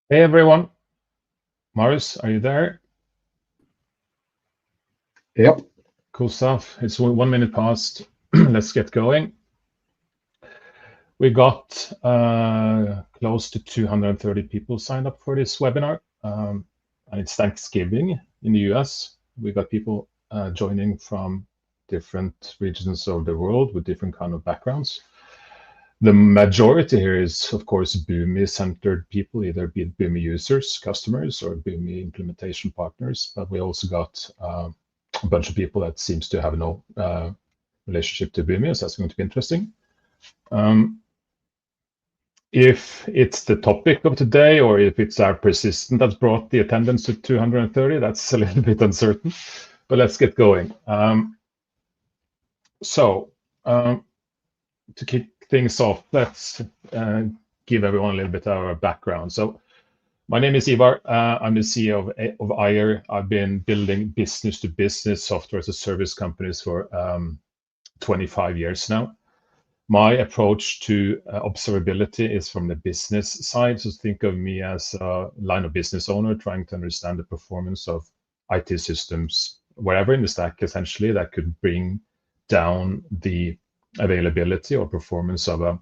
Hey everyone, Marius, are you there? Yep. Cool stuff. It's 1 minute past. Let's get going. We got close to 230 people signed up for this webinar, and it's Thanksgiving in the US. We got people joining from different regions of the world with different kind of backgrounds. The majority here is, of course, Boomi-centered people, either be it Boomi users, customers, or Boomi implementation partners. But we also got a bunch of people that seems to have no relationship to Boomi, so that's going to be interesting. If it's the topic of today, or if it's our persistent that's brought the attendance to 230, that's a little bit uncertain. But let's get going. To kick things off, let's give everyone a little bit of our background. So my name is Eyer. I'm the CEO of Eyer. I've been building business-to-business software as a service companies for 25 years now. My approach to observability is from the business side. So think of me as a line of business owner trying to understand the performance of IT systems wherever in the stack, essentially, that could bring down the availability or performance of a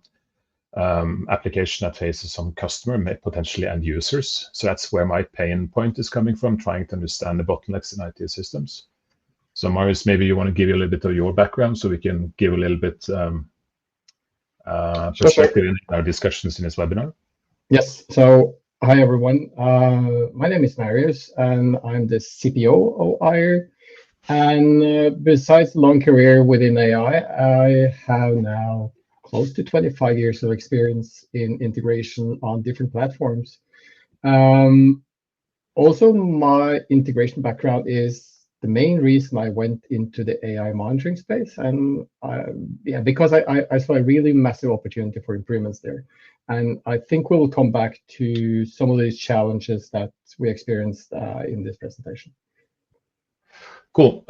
application that faces some customer, potentially end users. So that's where my pain point is coming from, trying to understand the bottlenecks in IT systems. So Marius, maybe you want to give you a little bit of your background so we can give a little bit perspective in our discussions in this webinar. Yes. So hi everyone. My name is Marius, and I'm the CPO of Eyer. And besides a long career within AI, I have now close to 25 years of experience in integration on different platforms. Also, my integration background is the main reason I went into the AI monitoring space, and because I saw a really massive opportunity for improvements there. And I think we will come back to some of these challenges that we experienced in this presentation. Cool.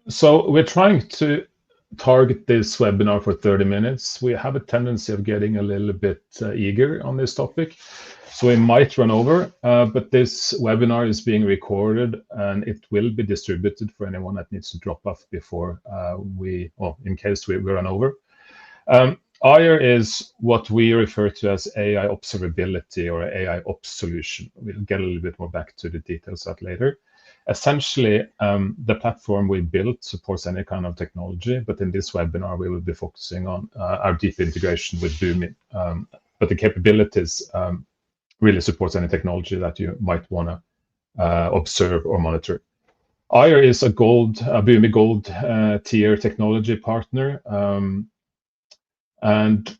So we're trying to target this webinar for 30 minutes. We have a tendency of getting a little bit eager on this topic, so we might run over, but this webinar is being recorded and it will be distributed for anyone that needs to drop off before in case we run over. Eyer is what we refer to as AI observability or AIOps solution. We'll get a little bit more back to the details of that later. Essentially, the platform we built supports any kind of technology, but in this webinar, we will be focusing on our deep integration with Boomi. But the capabilities really supports any technology that you might want to observe or monitor. Eyer is a Boomi Gold tier technology partner. And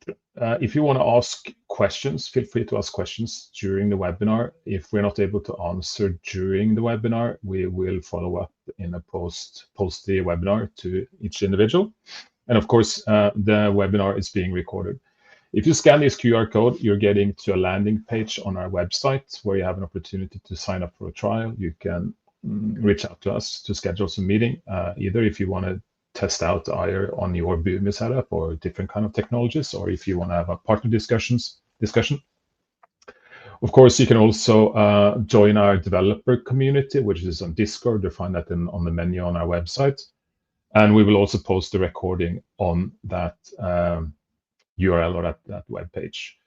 if you want to ask questions, feel free to ask questions during the webinar. If we're not able to answer during the webinar, we will follow up in a post the webinar to each individual. And of course, the webinar is being recorded. If you scan this QR code, you're getting to a landing page on our website where you have an opportunity to sign up for a trial. You can reach out to us to schedule some meeting, either if you want to test out Eyer on your Boomi setup or different kind of technologies, or if you want to have a partner discussion. Of course, you can also join our developer community, which is on Discord. You'll find that on the menu on our website. And we will also post the recording on that URL or that web page.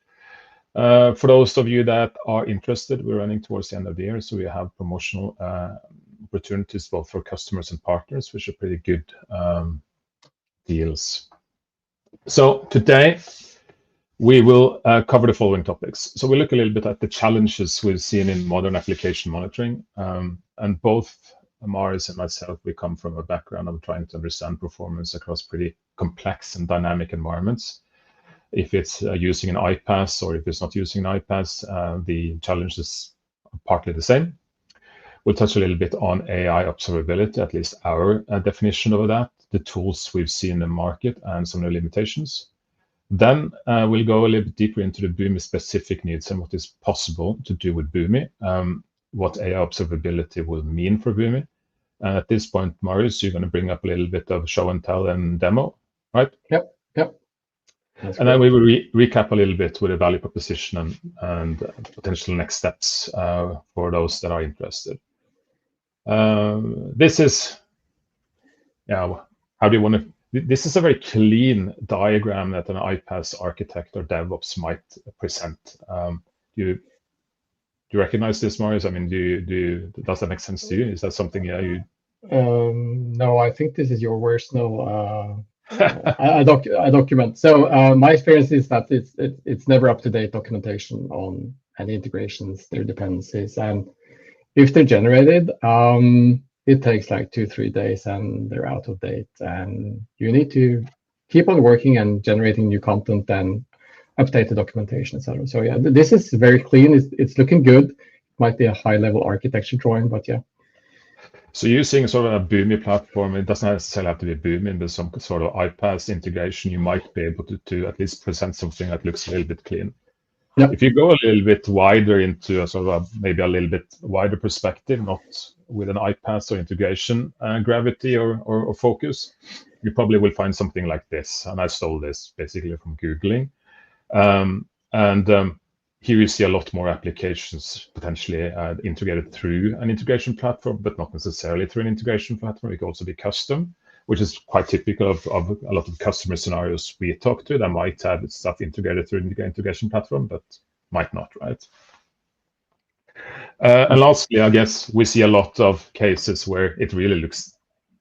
For those of you that are interested, we're running towards the end of the year, so we have promotional opportunities both for customers and partners, which are pretty good deals. So today we will cover the following topics. So we look a little bit at the challenges we've seen in modern application monitoring, and both Marius and myself, we come from a background of trying to understand performance across pretty complex and dynamic environments. If it's using an iPaaS or if it's not using an iPaaS, the challenge is partly the same. We'll touch a little bit on AI observability, at least our definition of that, the tools we've seen in the market, and some of the limitations. Then we'll go a little bit deeper into the Boomi specific needs and what is possible to do with Boomi, what AI observability will mean for Boomi. And at this point, Marius, you're going to bring up a little bit of show and tell and demo, right? Yep. And then we will recap a little bit with a value proposition and potential next steps for those that are interested. This is, how do you want to? This is a very clean diagram that an iPaaS architect or DevOps might present. Do you recognize this, Marius? I mean, does that make sense to you? Is that something you? No, I think this is your worst. No, I document. So my experience is that it's never up-to-date documentation on any integrations, their dependencies, and if they're generated, it takes like 2-3 days, and they're out of date, and you need to keep on working and generating new content and update the documentation, etc. So yeah, this is very clean. It's looking good. It might be a high-level architecture drawing, but yeah. So using sort of a Boomi platform, it doesn't necessarily have to be Boomi, but some sort of iPaaS integration, you might be able to at least present something that looks a little bit clean. Yeah. If you go a little bit wider into a sort of maybe a little bit wider perspective, not with an iPaaS or integration gravity or focus, you probably will find something like this. And I stole this basically from Googling. Here you see a lot more applications potentially integrated through an integration platform, but not necessarily through an integration platform. It can also be custom, which is quite typical of a lot of customer scenarios we talk to. That might have stuff integrated through an integration platform, but might not, right? And lastly, I guess we see a lot of cases where it really looks,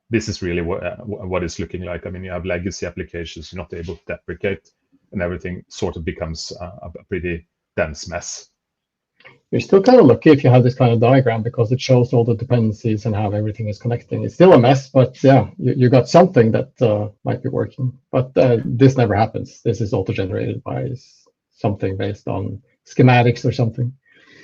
this is really what it's looking like. I mean, you have legacy applications you're not able to deprecate, and everything sort of becomes a pretty dense mess. You're still kind of lucky if you have this kind of diagram, because it shows all the dependencies and how everything is connecting. It's still a mess, but yeah, you got something that might be working. But this never happens. This is auto-generated by something based on schematics or something.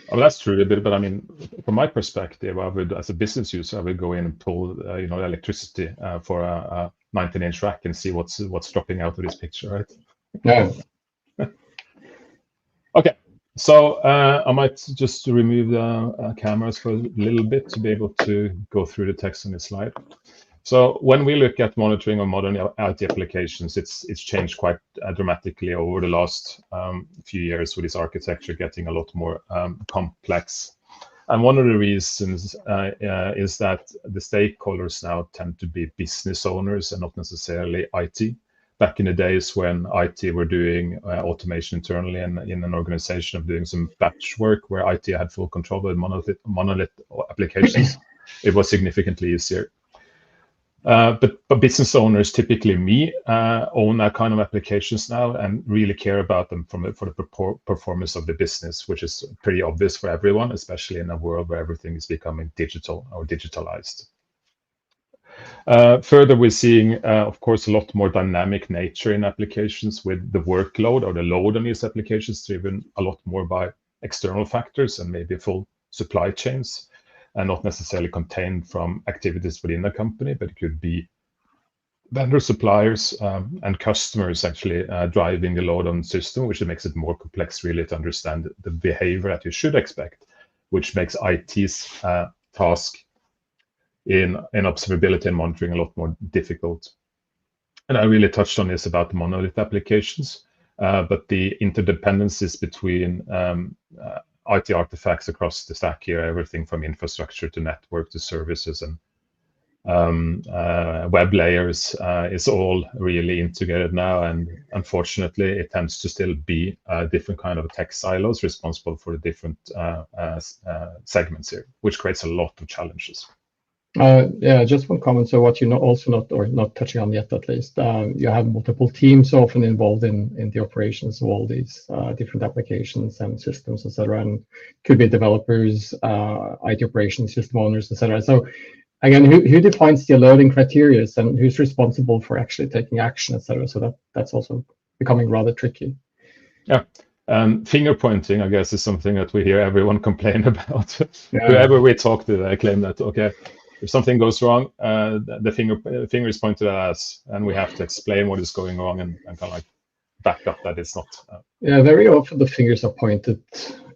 Well, that's true a bit, but I mean, from my perspective, I would, as a business user, I would go in and pull, electricity for a 19-inch rack and see what's dropping out of this picture, right? Yeah. Okay, so I might just remove the cameras for a little bit to be able to go through the text on this slide. So when we look at monitoring of modern IT applications, it's changed quite dramatically over the last few years, with this architecture getting a lot more complex. And one of the reasons is that the stakeholders now tend to be business owners and not necessarily IT. Back in the days when IT were doing automation internally and in an organization of doing some batch work where IT had full control of monolith applications, it was significantly easier. But business owners, typically me, own that kind of applications now and really care about them for the performance of the business, which is pretty obvious for everyone, especially in a world where everything is becoming digital or digitalized. Further, we're seeing, of course, a lot more dynamic nature in applications, with the workload or the load on these applications driven a lot more by external factors and maybe full supply chains, and not necessarily contained from activities within the company, but it could be vendor suppliers and customers actually driving the load on the system, which makes it more complex really to understand the behavior that you should expect, which makes IT's task in observability and monitoring a lot more difficult. And I really touched on this about the monolith applications, but the interdependencies between IT artifacts across the stack here, everything from infrastructure to network to services and web layers is all really integrated now. And unfortunately, it tends to still be different kind of tech silos responsible for the different segments here, which creates a lot of challenges. Yeah, just one comment. So what also not touching on yet, at least, you have multiple teams often involved in the operations of all these different applications and systems, etc. And could be developers, IT operations, system owners, etc. So again, who defines the alerting criteria and who's responsible for actually taking action, etc. So that's also becoming rather tricky. Yeah. Finger pointing, I guess, is something that we hear everyone complain about. Yeah. Whoever we talk to, they claim that, okay, if something goes wrong, the finger is pointed at us, and we have to explain what is going wrong and kind of like back up that it's not. Yeah, very often the fingers are pointed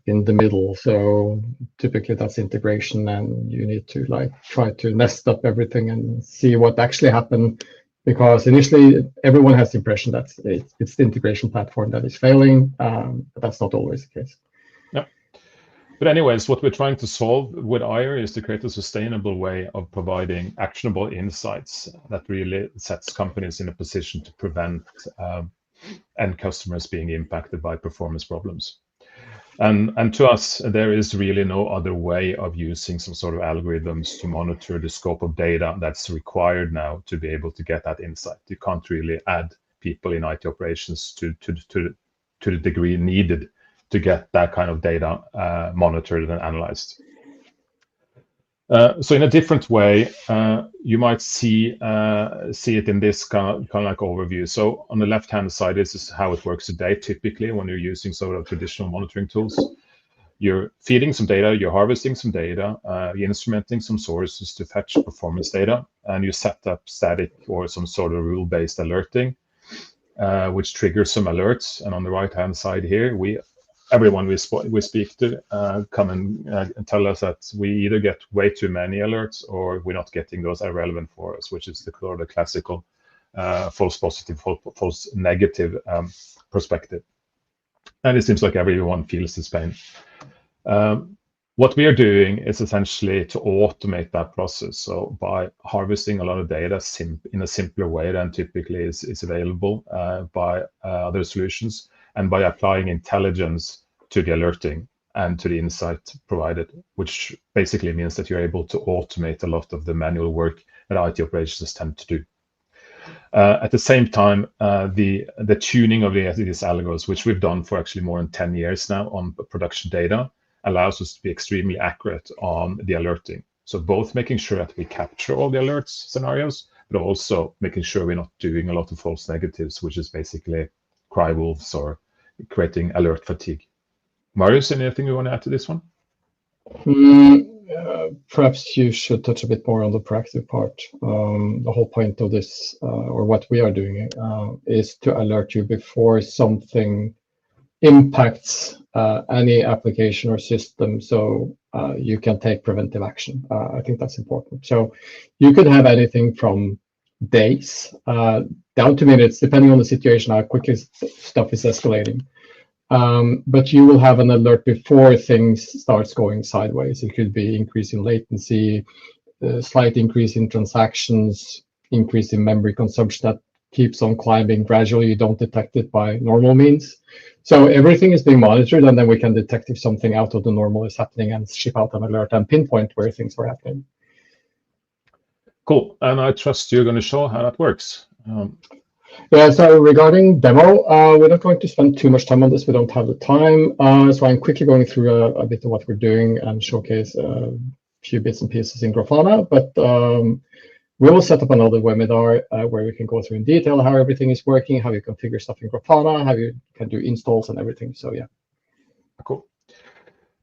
in the middle. So typically that's integration, and you need to like try to nest up everything and see what actually happened Because initially everyone has the impression that it's the integration platform that is failing, but that's not always the case. Yeah. But anyways, what we're trying to solve with Eyer is to create a sustainable way of providing actionable insights that really sets companies in a position to prevent end customers being impacted by performance problems. And to us, there is really no other way of using some sort of algorithms to monitor the scope of data that's required now to be able to get that insight. You can't really add people in IT operations to the degree needed to get that kind of data monitored and analyzed. So in a different way, you might see it in this kind of like overview. So on the left-hand side, this is how it works today. Typically, when you're using sort of traditional monitoring tools, you're feeding some data, you're harvesting some data, you're instrumenting some sources to fetch performance data, and you set up static or some sort of rule-based alerting, which triggers some alerts. And on the right-hand side here, everyone we speak to come and tell us that we either get way too many alerts or we're not getting those are relevant for us, which is the sort of classical false positive, false negative perspective. And it seems like everyone feels this pain. What we are doing is essentially to automate that process. So by harvesting a lot of data in a simpler way than typically is available by other solutions, and by applying intelligence to the alerting and to the insight provided, which basically means that you're able to automate a lot of the manual work that IT operations tend to do. At the same time, the tuning of these algos, which we've done for actually more than 10 years now on production data, allows us to be extremely accurate on the alerting. So both making sure that we capture all the alerts scenarios, but also making sure we're not doing a lot of false negatives, which is basically cry wolves or creating alert fatigue. Marius, anything you want to add to this one? Perhaps you should touch a bit more on the proactive part. The whole point of this, or what we are doing, is to alert you before something impacts any application or system, so you can take preventive action. I think that's important. So you could have anything from days down to minutes, depending on the situation, how quickly stuff is escalating. But you will have an alert before things starts going sideways. It could be increase in latency, slight increase in transactions, increase in memory consumption that keeps on climbing gradually. You don't detect it by normal means. So everything is being monitored, and then we can detect if something out of the normal is happening and ship out an alert and pinpoint where things are happening. Cool. And I trust you're going to show how that works. Yeah, so regarding demo, we're not going to spend too much time on this. We don't have the time. So I'm quickly going through a bit of what we're doing and showcase a few bits and pieces in Grafana. But we will set up another webinar where we can go through in detail how everything is working, how you configure stuff in Grafana, how you can do installs and everything. So yeah. Cool.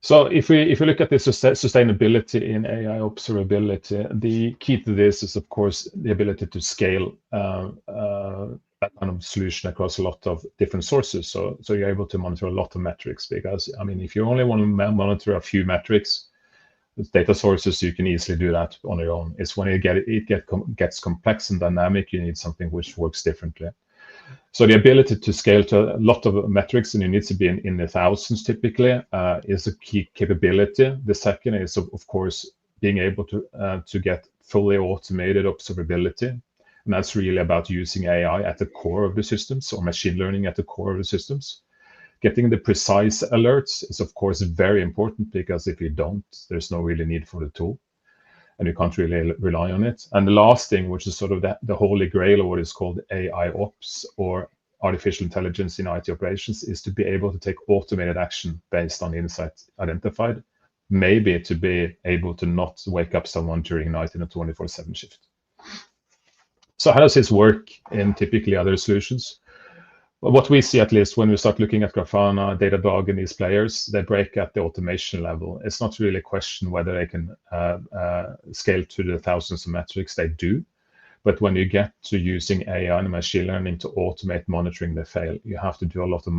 So if we look at the sustainability in AI observability, the key to this is, of course, the ability to scale that kind of solution across a lot of different sources. So you're able to monitor a lot of metrics, because, I mean, if you only want to monitor a few metrics, with data sources, you can easily do that on your own. It's when it gets complex and dynamic, you need something which works differently. So the ability to scale to a lot of metrics, and you need to be in the thousands typically, is a key capability. The second is, of course, being able to get fully automated observability. And that's really about using AI at the core of the systems, or machine learning at the core of the systems. Getting the precise alerts is, of course, very important, because if you don't, there's no really need for the tool, and you can't really rely on it. And the last thing, which is sort of the holy grail of what is called AIOps, or artificial intelligence in IT operations, is to be able to take automated action based on insights identified, maybe to be able to not wake up someone during night in a 24/7 shift. So how does this work in typically other solutions? Well, what we see, at least when we start looking at Grafana, Datadog, and these players, they break at the automation level. It's not really a question whether they can scale to the thousands of metrics. They do. But when you get to using AI and machine learning to automate monitoring, they fail. You have to do a lot of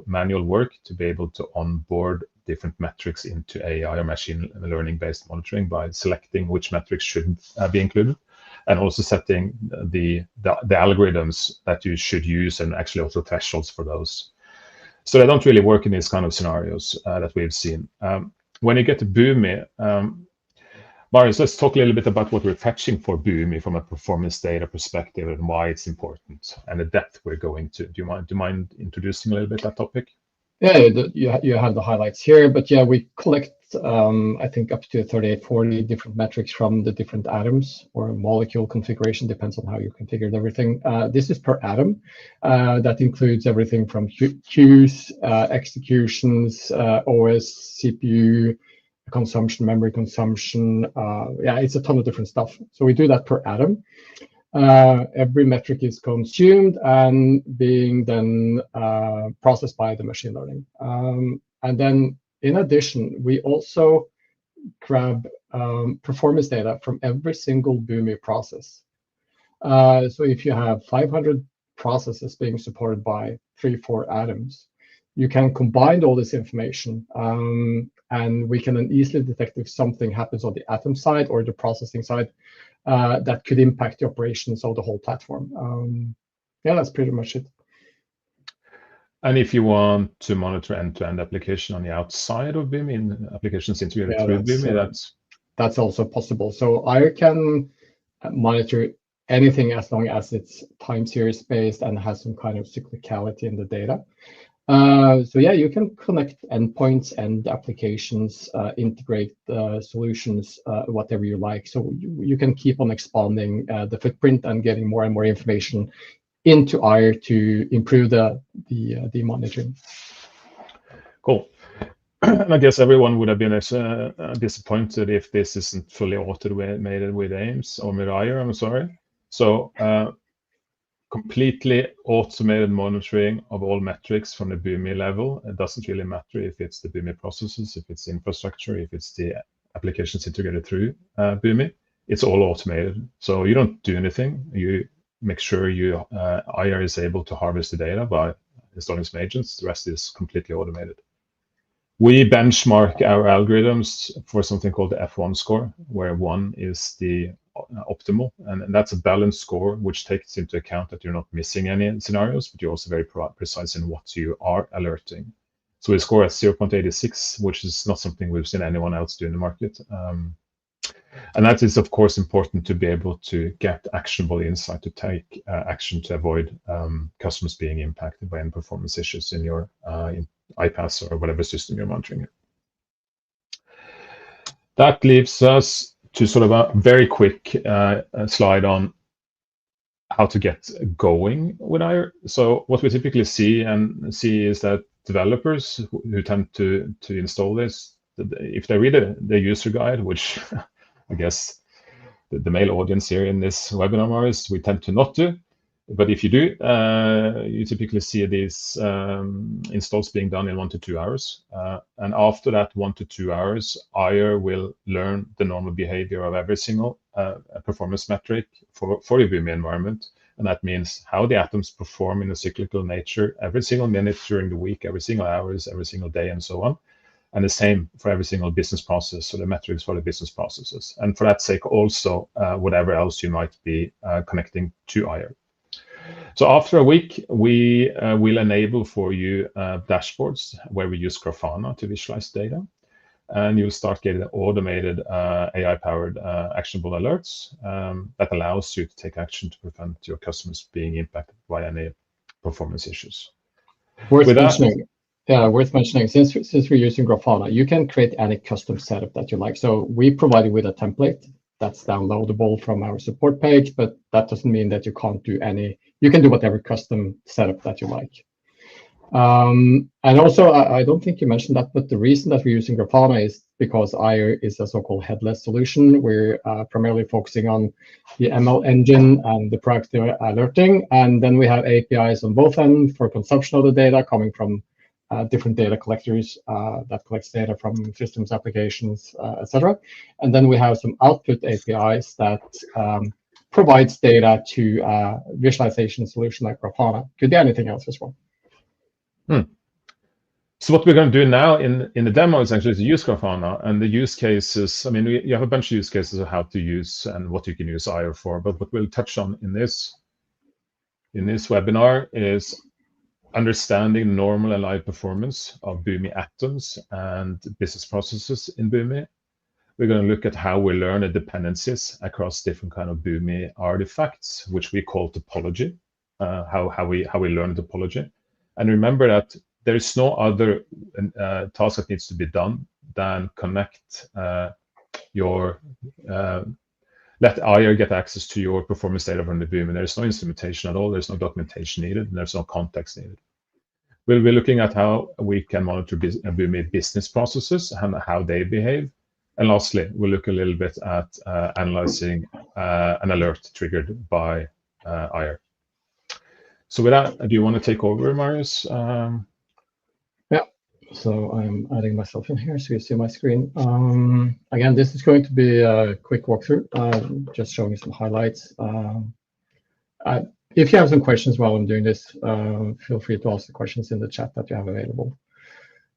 manual work to be able to onboard different metrics into AI or machine learning based monitoring by selecting which metrics should be included, and also setting the algorithms that you should use and actually also thresholds for those. So they don't really work in these kind of scenarios that we've seen. When you get to Boomi, Marius, let's talk a little bit about what we're fetching for Boomi from a performance data perspective and why it's important and the depth we're going to. Do you mind introducing a little bit that topic? Yeah, you have the highlights here, but yeah, we collect I think up to 38, 40 different metrics from the different atoms or molecule configuration, depends on how you configured everything. This is per atom. That includes everything from queues, executions, OS, CPU, consumption, memory consumption. Yeah, it's a ton of different stuff. So we do that per atom. Every metric is consumed and being then processed by the machine learning. And then in addition, we also grab performance data from every single Boomi process. So if you have 500 processes being supported by 3-4 atoms, you can combine all this information, and we can then easily detect if something happens on the atom side or the processing side that could impact the operations of the whole platform. Yeah, that's pretty much it. And if you want to monitor end-to-end application on the outside of Boomi, in applications integrated through Boomi, that's also possible. So Eyer can monitor anything as long as it's time series based and has some kind of cyclicality in the data. So yeah, you can connect endpoints and applications, integrate solutions, whatever you like. So you can keep on expanding the footprint and getting more and more information into Eyer to improve the monitoring. Cool. I guess everyone would have been disappointed if this isn't fully automated with AIMS or with Eyer, I'm sorry. So completely automated monitoring of all metrics from the Boomi level. It doesn't really matter if it's the Boomi processes, if it's infrastructure, if it's the applications integrated through Boomi. It's all automated. So you don't do anything. You make sure Eyer is able to harvest the data by installing some agents. The rest is completely automated. We benchmark our algorithms for something called the F1 score, where 1 is the optimal, and that's a balanced score which takes into account that you're not missing any scenarios, but you're also very precise in what you are alerting. So we score at 0.86, which is not something we've seen anyone else do in the market. And that is, of course, important to be able to get actionable insight to take action to avoid customers being impacted by any performance issues in your iPaaS or whatever system you're monitoring. That leaves us to sort of a very quick slide on how to get going with Eyer. So what we typically see is that developers who tend to install this, if they read the user guide, which I guess the male audience here in this webinar is, we tend to not do. But if you do, you typically see these installs being done in 1 to 2 hours. And after that 1 to 2 hours, Eyer will learn the normal behavior of every single performance metric for your Boomi environment. And that means how the atoms perform in a cyclical nature every single minute during the week, every single hours, every single day, and so on. And the same for every single business process, so the metrics for the business processes. And for that sake, also whatever else you might be connecting to Eyer. So after a week, we will enable for you dashboards where we use Grafana to visualize data. And you'll start getting automated AI-powered actionable alerts that allows you to take action to prevent your customers being impacted by any performance issues. Worth mentioning, since we're using Grafana, you can create any custom setup that you like. So we provide you with a template that's downloadable from our support page, but that doesn't mean that you can't do you can do whatever custom setup that you like. And also, I don't think you mentioned that, but the reason that we're using Grafana is because Eyer is a so-called headless solution. We're primarily focusing on the ML engine and the proactive alerting. And then we have APIs on both ends for consumption of the data coming from different data collectors that collects data from systems, applications, etc. And then we have some output APIs that provides data to visualization solution like Grafana. Could be anything else as well. So So what we're going to do now in the demo is actually to use Grafana, and the use cases. I mean, you have a bunch of use cases of how to use and what you can use Eyer for. But what we'll touch on in this webinar is understanding normal and live performance of Boomi atoms and business processes in Boomi. We're going to look at how we learn the dependencies across different kind of Boomi artifacts, which we call topology. How we learn topology, and remember that there is no other task that needs to be done than connect let Eyer get access to your performance data from the Boomi. There is no instrumentation at all. There's no documentation needed, and there's no context needed. We'll be looking at how we can monitor Boomi business processes and how they behave. And lastly, we'll look a little bit at analyzing an alert triggered by Eyer. So with that, do you want to take over, Marius? Yeah, so I'm adding myself in here so you see my screen. Again, this is going to be a quick walkthrough, just showing some highlights. If you have some questions while I'm doing this, feel free to ask the questions in the chat that you have available.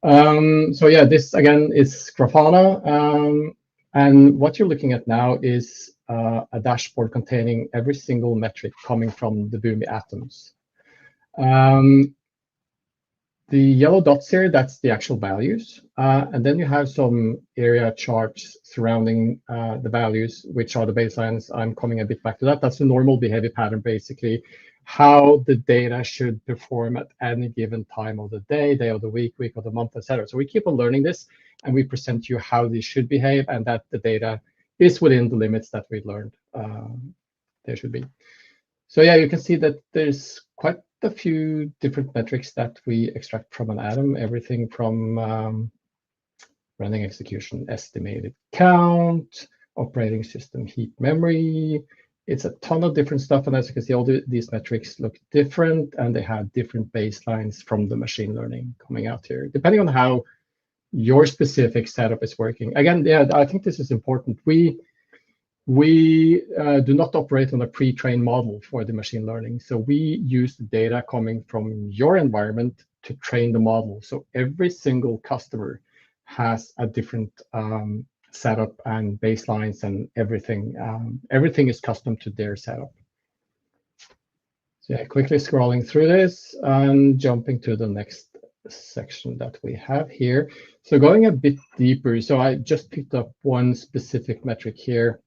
So yeah, this again is Grafana. And what you're looking at now is a dashboard containing every single metric coming from the Boomi atoms. The yellow dots here, that's the actual values. And then you have some area charts surrounding the values, which are the baselines. I'm coming a bit back to that. That's the normal behavior pattern, basically, how the data should perform at any given time of the day of the week of the month, etc. So we keep on learning this, and we present you how these should behave, and that the data is within the limits that we learned there should be. So yeah, you can see that there's quite a few different metrics that we extract from an atom, everything from running execution estimated count, operating system heap memory. It's a ton of different stuff, and as you can see, all these metrics look different, and they have different baselines from the machine learning coming out here, depending on how your specific setup is working. Again, yeah, I think this is important. We do not operate on a pre-trained model for the machine learning. So we use the data coming from your environment to train the model. So every single customer has a different setup and baselines and everything. Everything is custom to their setup. So yeah, quickly scrolling through this and jumping to the next section that we have here. So going a bit deeper. So I just picked up one specific metric here.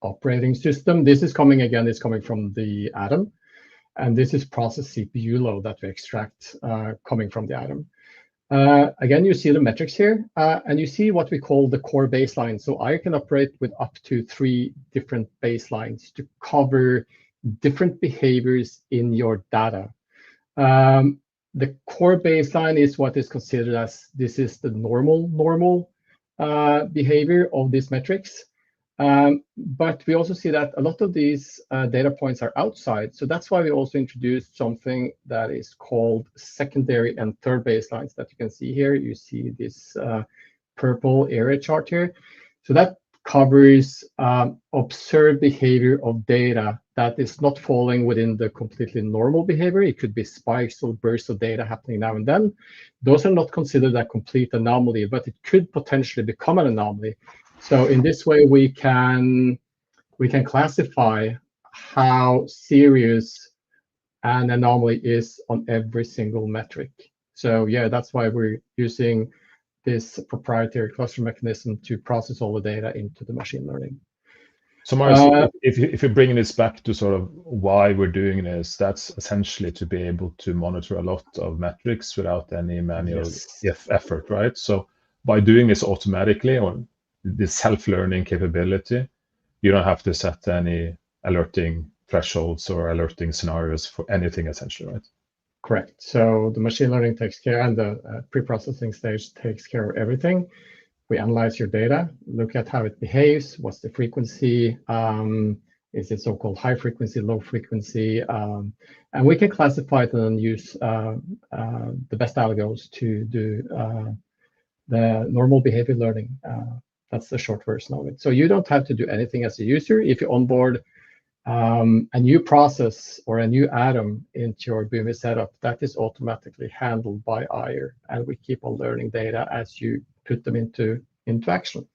Operating system. This is coming again, it's coming from the atom. And this is process CPU load that we extract coming from the atom. Again, you see the metrics here, and you see what we call the core baseline. So I can operate with up to 3 different baselines to cover different behaviors in your data. The core baseline is what is considered as this is the normal behavior of these metrics. But we also see that a lot of these data points are outside. So that's why we also introduced something that is called secondary and third baselines that you can see here. You see this purple area chart here. So that covers observed behavior of data that is not falling within the completely normal behavior. It could be spikes or bursts of data happening now and then. Those are not considered a complete anomaly, but it could potentially become an anomaly. So in this way, we can classify how serious an anomaly is on every single metric. So yeah, that's why we're using this proprietary cluster mechanism to process all the data into the machine learning. So Marius, if you're bringing this back to sort of why we're doing this, that's essentially to be able to monitor a lot of metrics without any manual effort, right? So by doing this automatically, or this self-learning capability, you don't have to set any alerting thresholds or alerting scenarios for anything, essentially, right? Correct. So the machine learning takes care, and the pre-processing stage takes care of everything. We analyze your data, look at how it behaves, what's the frequency, is it so-called high frequency, low frequency, and we can classify it and use the best algos to do the normal behavior learning. That's the short version of it. So you don't have to do anything as a user. If you onboard a new process or a new atom into your Boomi setup, that is automatically handled by Eyer, and we keep on learning data as you put them into action.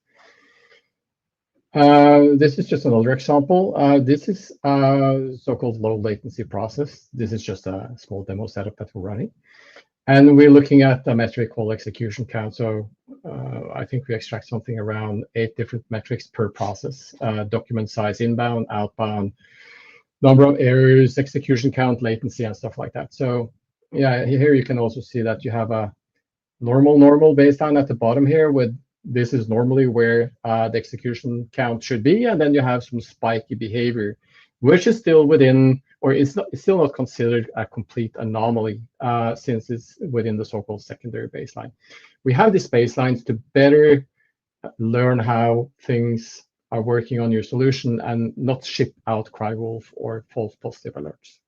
This is just another example. This is a so-called low latency process. This is just a small demo setup that we're running. And we're looking at a metric called execution count. So I think we extract something around 8 different metrics per process: document size, inbound, outbound, number of errors, execution count, latency, and stuff like that. So yeah, here you can also see that you have a normal baseline at the bottom here with this is normally where the execution count should be, and then you have some spiky behavior, which is still within, or it's still not considered a complete anomaly since it's within the so-called secondary baseline. We have these baselines to better learn how things are working on your solution and not ship out cry wolf or false positive alerts.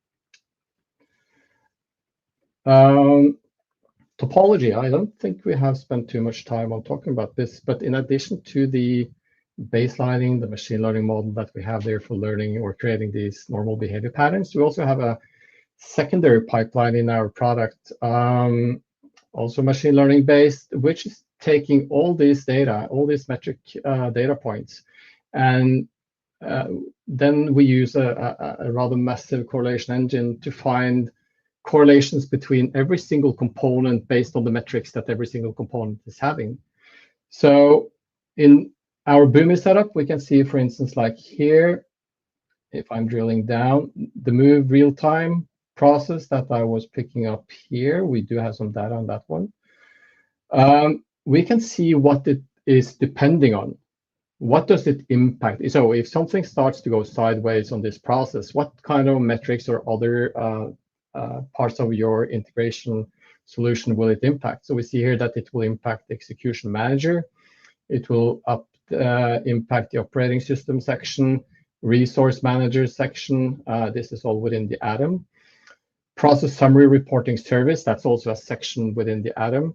Topology, I don't think we have spent too much time on talking about this, but in addition to the baselining, the machine learning model that we have there for learning or creating these normal behavior patterns, we also have a secondary pipeline in our product, also machine learning based, which is taking all this data, all these metric data points, and then we use a rather massive correlation engine to find correlations between every single component based on the metrics that every single component is having. So in our Boomi setup, we can see, for instance, like here, if I'm drilling down, the move real-time process that I was picking up here, we do have some data on that one. We can see what it is depending on. What does it impact? So if something starts to go sideways on this process, what kind of metrics or other parts of your integration solution will it impact? So we see here that it will impact the execution manager. It will impact the operating system section, resource manager section. This is all within the atom. Process summary reporting service, that's also a section within the atom.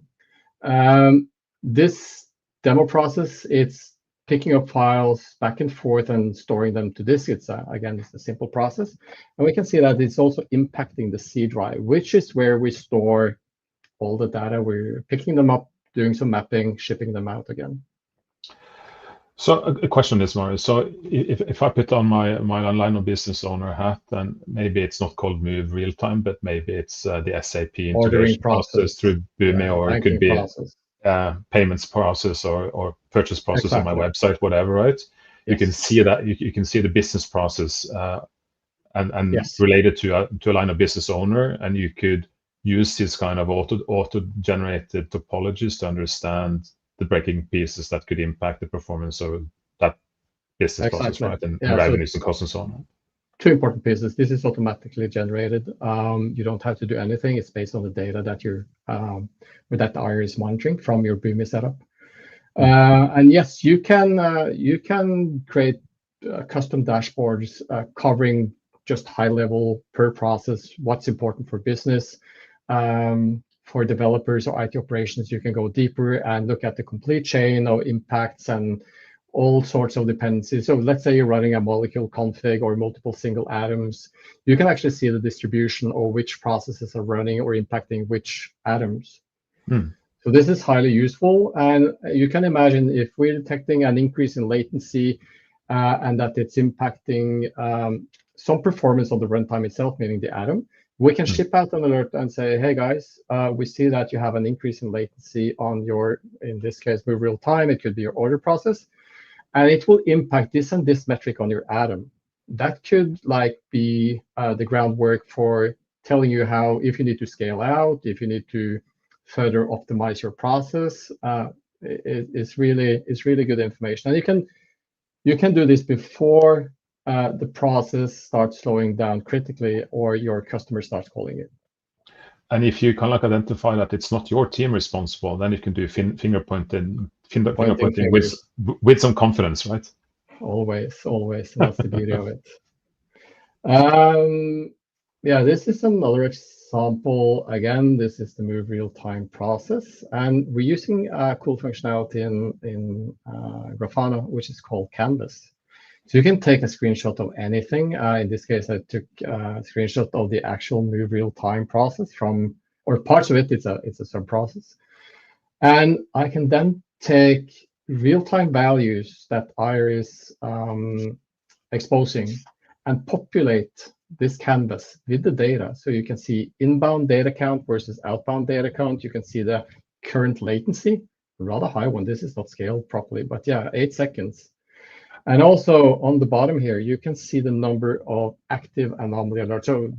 This demo process, it's picking up files back and forth and storing them to disk. Again, it's a simple process. And we can see that it's also impacting the C drive, which is where we store all the data. We're picking them up, doing some mapping, shipping them out again. So a question on this, Marius. So if I put on my line of business owner hat, then maybe it's not called Move real time, but maybe it's the SAP integration process through Boomi, or it could be payments process or purchase process on my website, whatever, right? Yes. You can see that you can see the business process and yes, related to a line of business owner, and you could use this kind of auto-generated topologies to understand the breaking pieces that could impact the performance of that business process, right? And revenues and costs and so on. 2 important pieces. This is automatically generated. You don't have to do anything. It's based on the data that you're that Eyer is monitoring from your Boomi setup. And yes, you can create custom dashboards covering just high level per process, what's important for business. For developers or IT operations, you can go deeper and look at the complete chain of impacts and all sorts of dependencies. So let's say you're running a molecule config or multiple single atoms, you can actually see the distribution of which processes are running or impacting which atoms. So this is highly useful. And you can imagine if we're detecting an increase in latency and that it's impacting some performance of the runtime itself, meaning the atom, we can ship out an alert and say, hey guys, we see that you have an increase in latency on your, in this case, Move real time. It could be your order process, and it will impact this and this metric on your atom. That could be the groundwork for telling you how, if you need to scale out, if you need to further optimize your process. It's really good information, and you can do this before the process starts slowing down critically or your customer starts calling it. And if you can identify that it's not your team responsible, then you can do fingerpointing with some confidence, right? Always. That's the beauty of it. Yeah, this is another example. Again, this is the Move real-time process, and we're using a cool functionality in Grafana, which is called Canvas. So you can take a screenshot of anything. In this case, I took a screenshot of the actual move real-time process from, or parts of it. It's a sub-process, and I can then take real-time values that Eyer is exposing and populate this canvas with the data. So you can see inbound data count versus outbound data count. You can see the current latency, rather high one. This is not scaled properly, but yeah, 8 seconds. And also on the bottom here, you can see the number of active anomaly alerts. So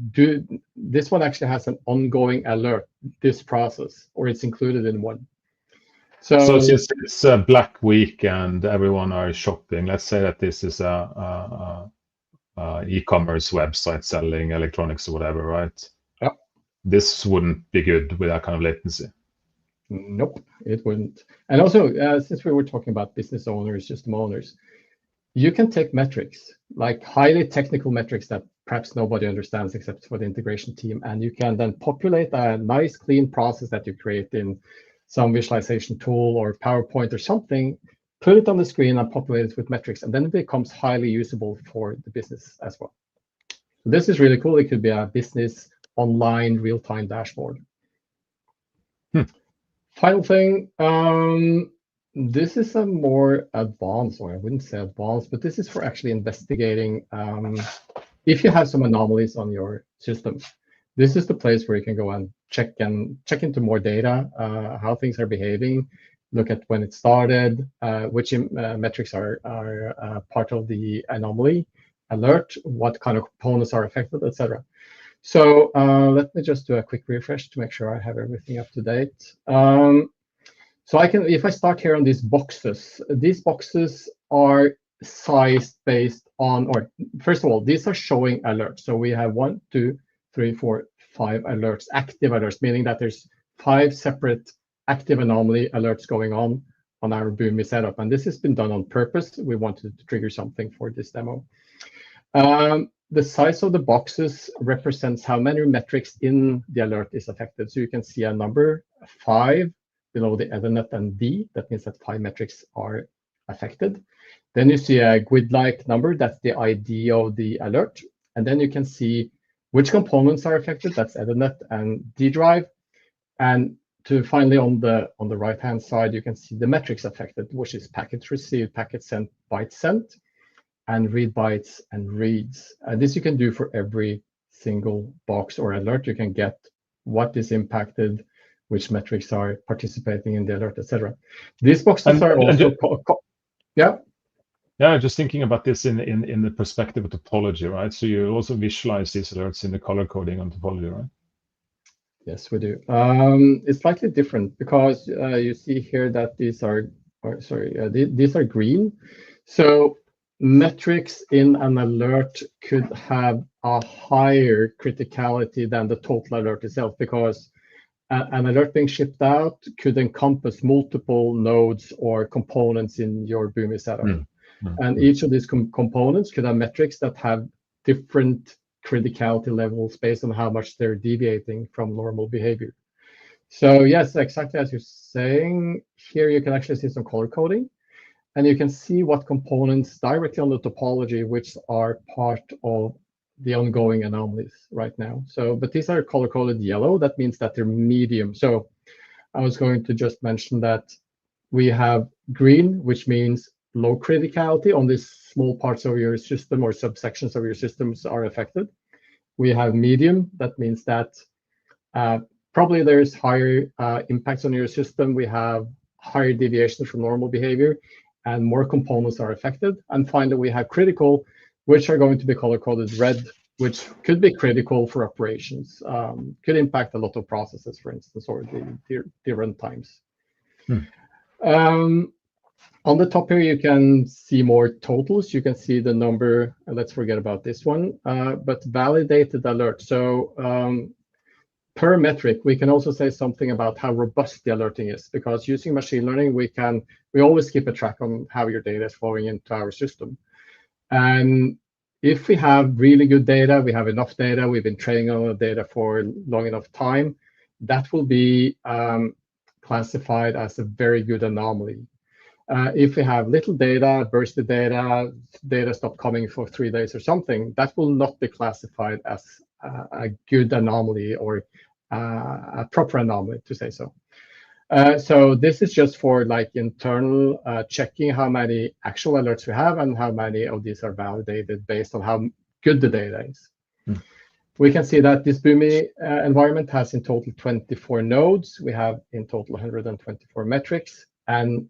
this one actually has an ongoing alert, this process, or it's included in one. So since it's a Black Week and everyone are shopping, let's say that this is a e-commerce website selling electronics or whatever, right? Yeah. This wouldn't be good with that kind of latency. Nope, it wouldn't. And also, since we were talking about business owners, system owners, you can take metrics, like highly technical metrics that perhaps nobody understands except for the integration team, and you can then populate a nice, clean process that you create in some visualization tool or PowerPoint or something, put it on the screen and populate it with metrics, and then it becomes highly usable for the business as well. So this is really cool. It could be a business online real-time dashboard. Final thing, this is a more advanced, or I wouldn't say advanced, but this is for actually investigating if you have some anomalies on your system. This is the place where you can go and check into more data, how things are behaving, look at when it started, which metrics are part of the anomaly alert, what kind of components are affected, etc. So let me just do a quick refresh to make sure I have everything up to date. So I can, if I start here on these boxes are sized based on, or first of all, these are showing alerts. So we have 1, 2, 3, 4, 5 alerts, active alerts, meaning that there's 5 separate active anomaly alerts going on our Boomi setup. And this has been done on purpose. We wanted to trigger something for this demo. The size of the boxes represents how many metrics in the alert is affected. So you can see a number 5 below the Ethernet and D. That means that 5 metrics are affected. Then you see a grid-like number. That's the ID of the alert. And then you can see which components are affected. That's Ethernet and D drive. And to finally on the right-hand side, you can see the metrics affected, which is packets received, packets sent, bytes sent, and read bytes and reads. This you can do for every single box or alert. You can get what is impacted, which metrics are participating in the alert, etc. These boxes are also Yeah, just thinking about this in the perspective of topology, right? So you also visualize these alerts in the color coding on topology, right? Yes, we do. It's slightly different because you see here that these are green. So metrics in an alert could have a higher criticality than the total alert itself, because an alert being shipped out could encompass multiple nodes or components in your Boomi setup. And each of these components could have metrics that have different criticality levels based on how much they're deviating from normal behavior. So yes, exactly as you're saying, here you can actually see some color coding, and you can see what components directly on the topology which are part of the ongoing anomalies right now. So, but these are color coded yellow. That means that they're medium. So I was going to just mention that we have green, which means low criticality on these small parts of your system or subsections of your systems are affected. We have medium. That means that probably there's higher impacts on your system. We have higher deviations from normal behavior, and more components are affected. And finally, we have critical, which are going to be color-coded red, which could be critical for operations, could impact a lot of processes, for instance, or the run times. On the top here, you can see more totals. You can see the number, let's forget about this one, but validated alert. So per metric, we can also say something about how robust the alerting is, because using machine learning, we always keep a track on how your data is flowing into our system. And if we have really good data, we have enough data, we've been training on the data for long enough time, that will be classified as a very good anomaly. If we have little data, bursty data stop coming for 3 days or something, that will not be classified as a good anomaly or a proper anomaly, to say so. So this is just for like internal checking how many actual alerts we have and how many of these are validated based on how good the data is. We can see that this Boomi environment has in total 24 nodes. We have in total 124 metrics. And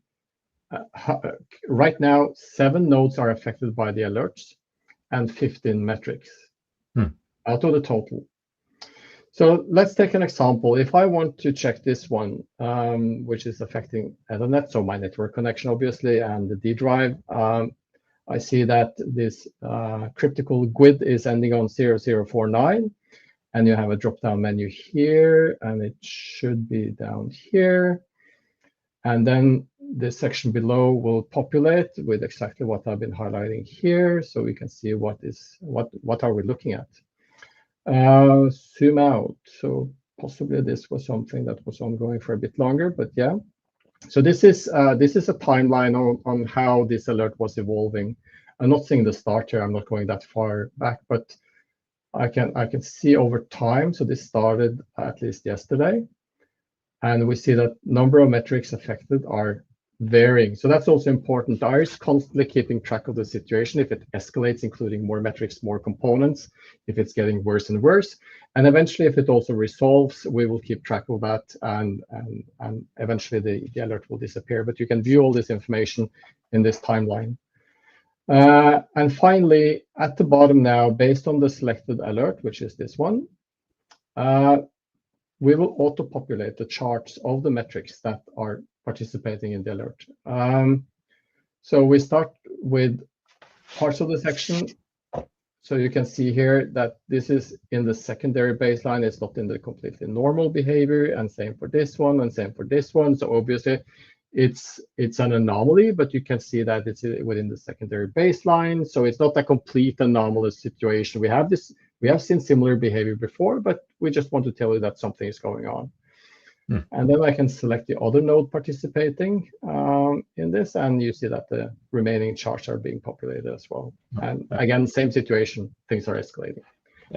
right now, 7 nodes are affected by the alerts and 15 metrics out of the total. So let's take an example. If I want to check this one, which is affecting Ethernet, so my network connection, obviously, and the D drive, I see that this critical GUID is ending on 0049, and you have a drop-down menu here, and it should be down here. And then this section below will populate with exactly what I've been highlighting here, so we can see what are we looking at. Zoom out. So possibly this was something that was ongoing for a bit longer, but yeah. So this is a timeline on how this alert was evolving. I'm not seeing the start here. I'm not going that far back, but I can see over time. So this started at least yesterday, and we see that number of metrics affected are varying. So that's also important. Eyer is constantly keeping track of the situation. If it escalates, including more metrics, more components, if it's getting worse and worse, and eventually, if it also resolves, we will keep track of that, and eventually the alert will disappear. But you can view all this information in this timeline. And finally, at the bottom now, based on the selected alert, which is this one, we will auto-populate the charts of the metrics that are participating in the alert. So we start with parts of the section. So you can see here that this is in the secondary baseline. It's not in the completely normal behavior, and same for this one, and same for this one. So obviously, it's an anomaly, but you can see that it's within the secondary baseline. So it's not a complete anomalous situation. We have seen similar behavior before, but we just want to tell you that something is going on. And then I can select the other node participating in this, and you see that the remaining charts are being populated as well. And again, same situation, things are escalating.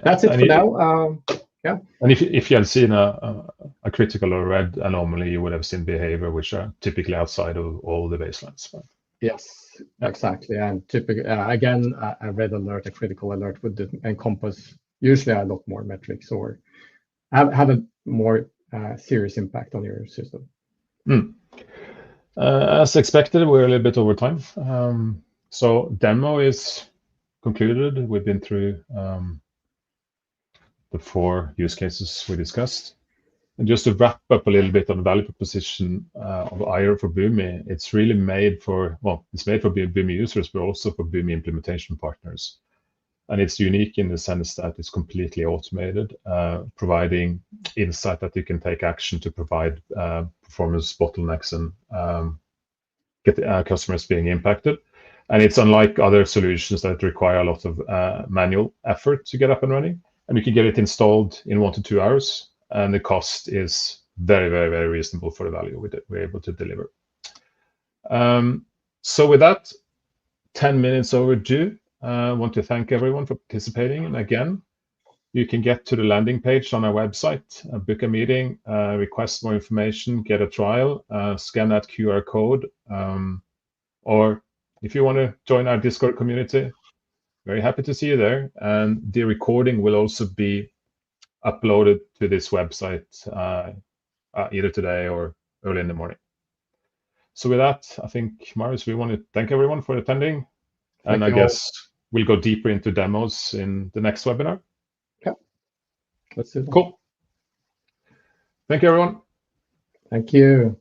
That's it for now. Yeah. And if you had seen a critical or red anomaly, you would have seen behavior which are typically outside of all the baselines. Right? Yes, exactly. And typically, again, a red alert, a critical alert would encompass usually a lot more metrics or have a more serious impact on your system. As expected, we're a little bit over time. So demo is concluded. We've been through the 4 use cases we discussed. And just to wrap up a little bit on the value proposition of Eyer for Boomi, it's really made for, well, it's made for Boomi users, but also for Boomi implementation partners. And it's unique in the sense that it's completely automated, providing insight that you can take action to provide performance bottlenecks and get customers being impacted. And it's unlike other solutions that require a lot of manual effort to get up and running. And you can get it installed in 1 to 2 hours. And the cost is very, very, very reasonable for the value we're able to deliver. So with that, 10 minutes overdue. I want to thank everyone for participating. And again, you can get to the landing page on our website, book a meeting, request more information, get a trial, scan that QR code. Or if you want to join our Discord community, very happy to see you there. And the recording will also be uploaded to this website either today or early in the morning. So with that, I think, Marius, we want to thank everyone for attending. And I guess we'll go deeper into demos in the next webinar. Yeah, let's do that. Cool. Thank you, everyone. Thank you.